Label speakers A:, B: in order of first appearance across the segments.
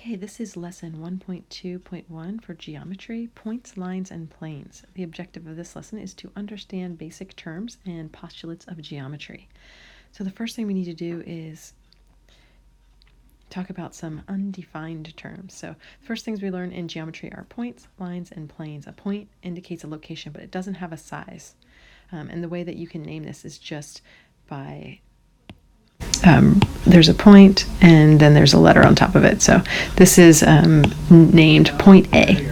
A: Okay, this is lesson 1.2.1 for geometry, points, lines, and planes. The objective of this lesson is to understand basic terms and postulates of geometry. So the first thing we need to do is talk about some undefined terms. So the first things we learn in geometry are points, lines, and planes. A point indicates a location, but it doesn't have a size. And the way that you can name this is just by there's a point and then there's a letter on top of it. So this is named point A.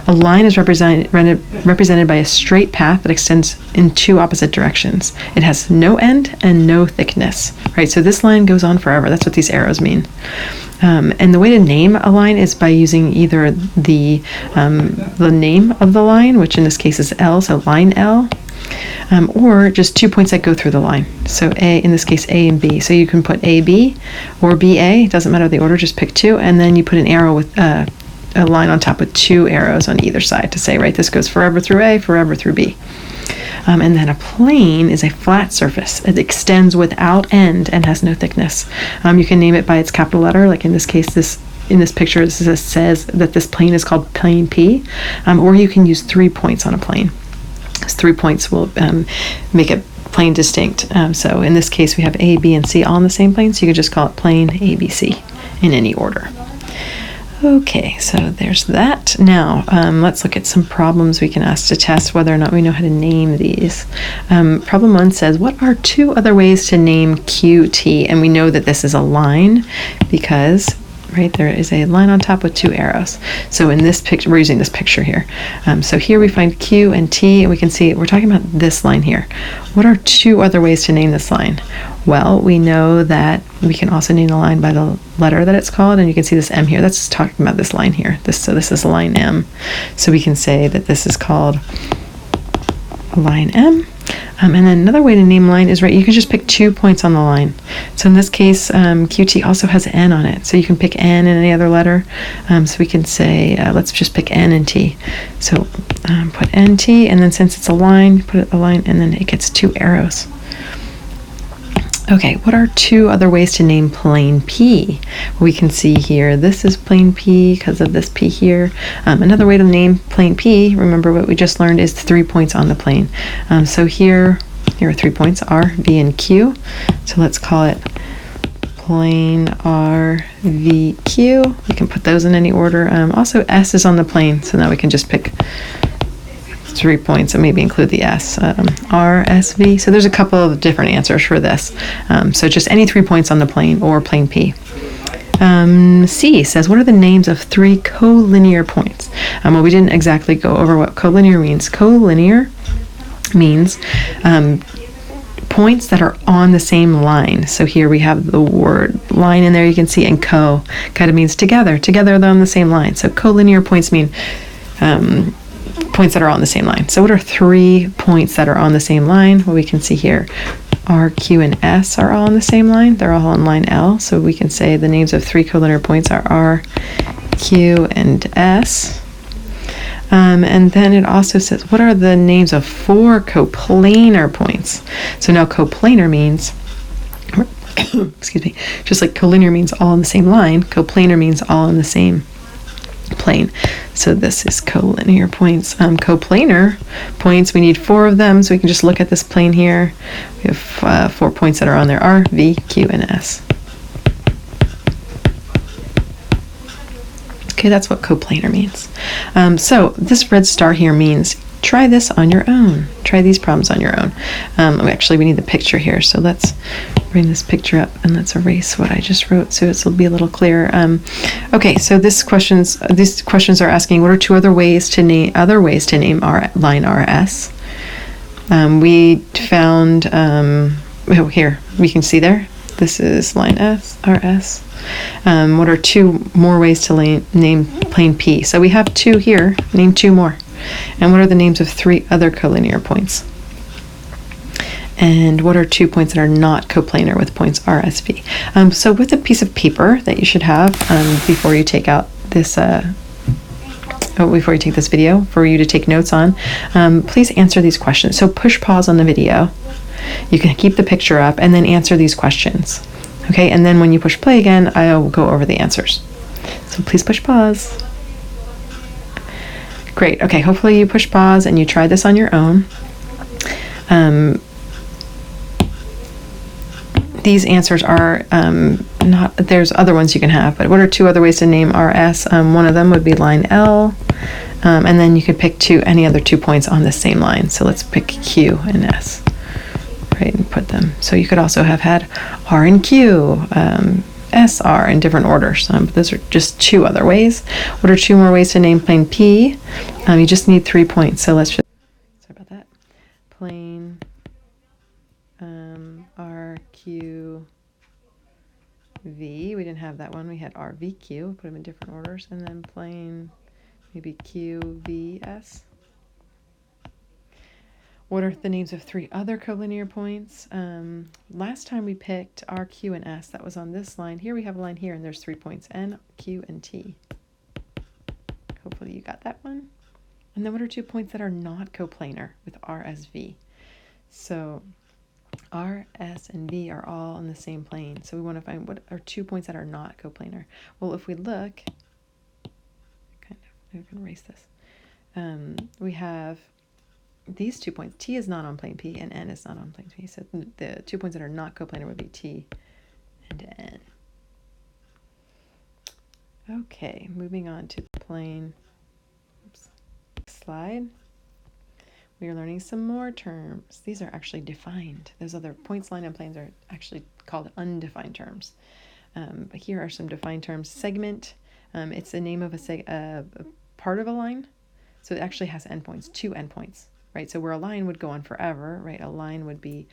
A: A line is represented by a straight path that extends in two opposite directions. It has no end and no thickness, right? So this line goes on forever. That's what these arrows mean. And the way to name a line is by using either the name of the line, which in this case is L, so line L, or just 2 points that go through the line. So A, in this case, A and B. So you can put AB or BA, it doesn't matter the order, just pick two, and then you put an arrow with a line on top with two arrows on either side to say, right, this goes forever through A, forever through B. And then a plane is a flat surface. It extends without end and has no thickness. You can name it by its capital letter, like in this case, in this picture, this says that this plane is called plane P, or you can use 3 points on a plane. 3 points will make a plane distinct. So in this case, we have A, B, and C all on the same plane, so you could just call it plane ABC in any order. Okay, so there's that. Now, let's look at some problems we can ask to test whether or not we know how to name these. Problem 1 says, what are two other ways to name QT? And we know that this is a line because right there is a line on top with two arrows. So in this picture, we're using this picture here. So here we find Q and T, and we can see we're talking about this line here. What are two other ways to name this line? Well, we know that we can also name the line by the letter that it's called, and you can see this M here. That's talking about this line here. So this is line M. So we can say that this is called line M. And then another way to name line is, right, you can just pick 2 points on the line. So in this case, QT also has N on it. So you can pick N and any other letter. So we can say, let's just pick N and T. So put NT, and then since it's a line, put a line, and then it gets two arrows. Okay, what are two other ways to name plane P? We can see here, this is plane P because of this P here. Another way to name plane P, remember what we just learned, is 3 points on the plane. So here are 3 points, R, V, and Q. So let's call it plane R, V, Q. We can put those in any order. Also, S is on the plane, so now we can just pick 3 points and maybe include the S, R, S, V. So there's a couple of different answers for this. So just any 3 points on the plane or plane P. C says, what are the names of 3 collinear points? Well, we didn't exactly go over what collinear means. Collinear means points that are on the same line. So here we have the word line in there, you can see, and co kind of means together. Together they're on the same line. So collinear points mean points that are on the same line. So what are 3 points that are on the same line? Well, we can see here R, Q, and S are all on the same line. They're all on line L. So we can say the names of 3 collinear points are R, Q, and S. And then it also says, what are the names of 4 coplanar points? So now coplanar means, excuse me, just like collinear means all on the same line, coplanar means all on the same plane. So this is collinear points. Coplanar points, we need 4 of them, so we can just look at this plane here. We have 4 points that are on there, R, V, Q, and S. Okay, that's what coplanar means. So this red star here means try this on your own. Try these problems on your own. Actually, we need the picture here, so let's bring this picture up and let's erase what I just wrote so it'll be a little clearer. Okay, so these questions are asking, what are two other ways to name our line RS? We found here we can see there. This is line RS. What are 2 more ways to name plane P? So we have 2 here. Name 2 more. And what are the names of 3 other collinear points? And what are 2 points that are not coplanar with points R, S, V? So with a piece of paper that you should have before you take out this before you take this video for you to take notes on, please answer these questions. So push pause on the video. You can keep the picture up and then answer these questions. Okay, and then when you push play again, I'll go over the answers. So So please push pause. Great. Okay, hopefully you push pause and you try this on your own. These answers are not, there's other ones you can have, but what are two other ways to name RS? One of them would be line L, and then you could pick any other 2 points on the same line. So let's pick Q and S, right, and put them. So you could also have had R and Q, SR in different orders. But those are just two other ways. What are two more ways to name plane P? You just need 3 points. So let's just, sorry about that, plane RQV. We didn't have that one. We had RVQ. Put them in different orders. And then plane maybe QVS. What are the names of three other collinear points? Last time we picked R, Q, and S. That was on this line. Here we have a line here, and there's 3 points, N, Q, and T. Hopefully you got that one. And then what are 2 points that are not coplanar with R, S, V? So R, S, and V are all on the same plane. So we want to find what are 2 points that are not coplanar. Well, if we look, I can erase this. We have these 2 points. T is not on plane P, and N is not on plane P. So the 2 points that are not coplanar would be T and N. Okay, moving on to plane. Oops. Slide. We are learning some more terms. These are actually defined. Those other points, line, and planes are actually called undefined terms. But here are some defined terms. Segment. It's the name of a part of a line. So it actually has endpoints, 2 endpoints. Right, so where a line would go on forever, right, a line would be,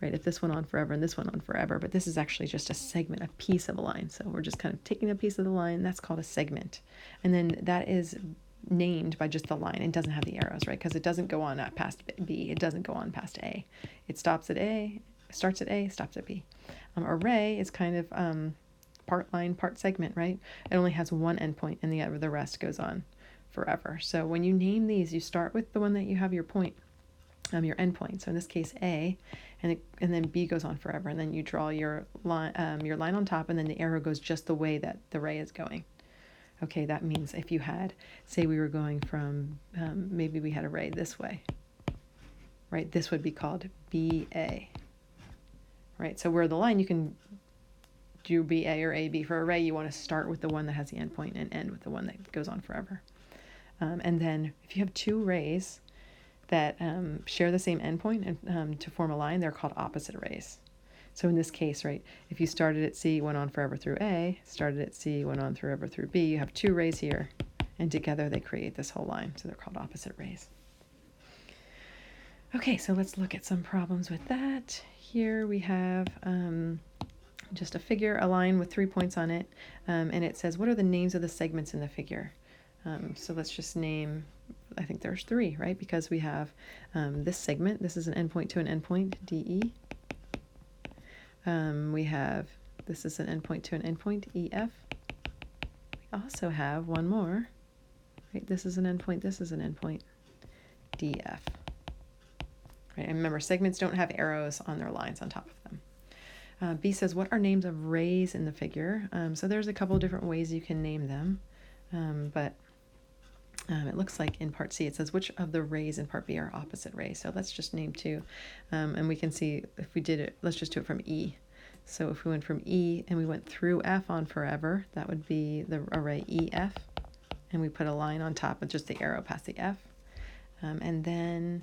A: right, if this went on forever and this went on forever, but this is actually just a segment, a piece of a line. So we're just kind of taking a piece of the line, that's called a segment. And then that is named by just the line. It doesn't have the arrows, right, because it doesn't go on past B, it doesn't go on past A. It stops at A, starts at A, stops at B. Array is kind of part line, part segment, right? It only has one endpoint and the rest goes on forever. So when you name these, you start with the one that you have your point, your endpoint. So in this case, A, and then B goes on forever, and then you draw your line on top, and then the arrow goes just the way that the ray is going. Okay, that means if you had, say, we were going from, maybe we had a ray this way, right? This would be called BA, right? So where the line, you can do BA or AB. For array, you want to start with the one that has the endpoint and end with the one that goes on forever. And then if you have 2 rays that share the same endpoint and to form a line, they're called opposite rays. So in this case, right, if you started at C, went on forever through A, started at C, went on forever through B, you have 2 rays here, and together they create this whole line. So they're called opposite rays. Okay, so let's look at some problems with that. Here we have just a figure, a line with 3 points on it, and it says, what are the names of the segments in the figure? So let's just name, I think there's 3, right? Because we have this segment. This is an endpoint to an endpoint, DE. We have, this is an endpoint to an endpoint, EF. We also have one more, right? This is an endpoint, this is an endpoint, DF. Right? And remember, segments don't have arrows on their lines on top of them. B says, what are names of rays in the figure? So there's a couple of different ways you can name them, but it looks like in part C it says which of the rays in part B are opposite rays. So let's just name 2, and we can see if we did it, let's just do it from E. So if we went from E and we went through F on forever, that would be the array EF, and we put a line on top with just the arrow past the F. And then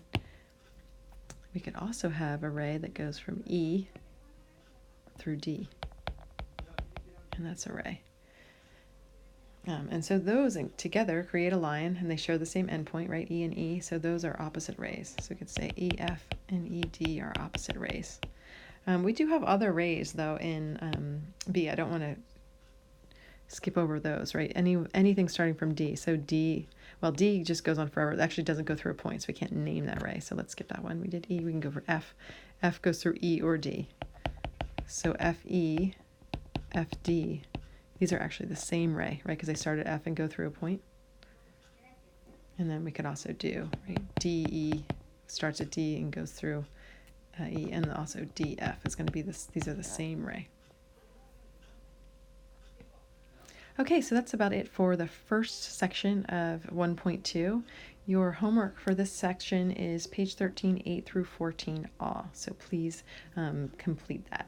A: we could also have an array that goes from E through D, and that's array. And so those together create a line, and they share the same endpoint, right? E and E, so those are opposite rays. So we could say EF and ED are opposite rays. We do have other rays, though, in B. I don't want to skip over those, right? Anything starting from D. So D, well, D just goes on forever. It actually doesn't go through a point, so we can't name that ray. So let's skip that one. We did E. We can go for F. F goes through E or D. So FE, FD. These are actually the same ray, right? Because they start at F and go through a point. And then we could also do, right? DE starts at D and goes through E, and also DF is going to be this. These are the same ray. Okay, so that's about it for the first section of 1.2. Your homework for this section is page 13, 8 through 14 all. So please complete that.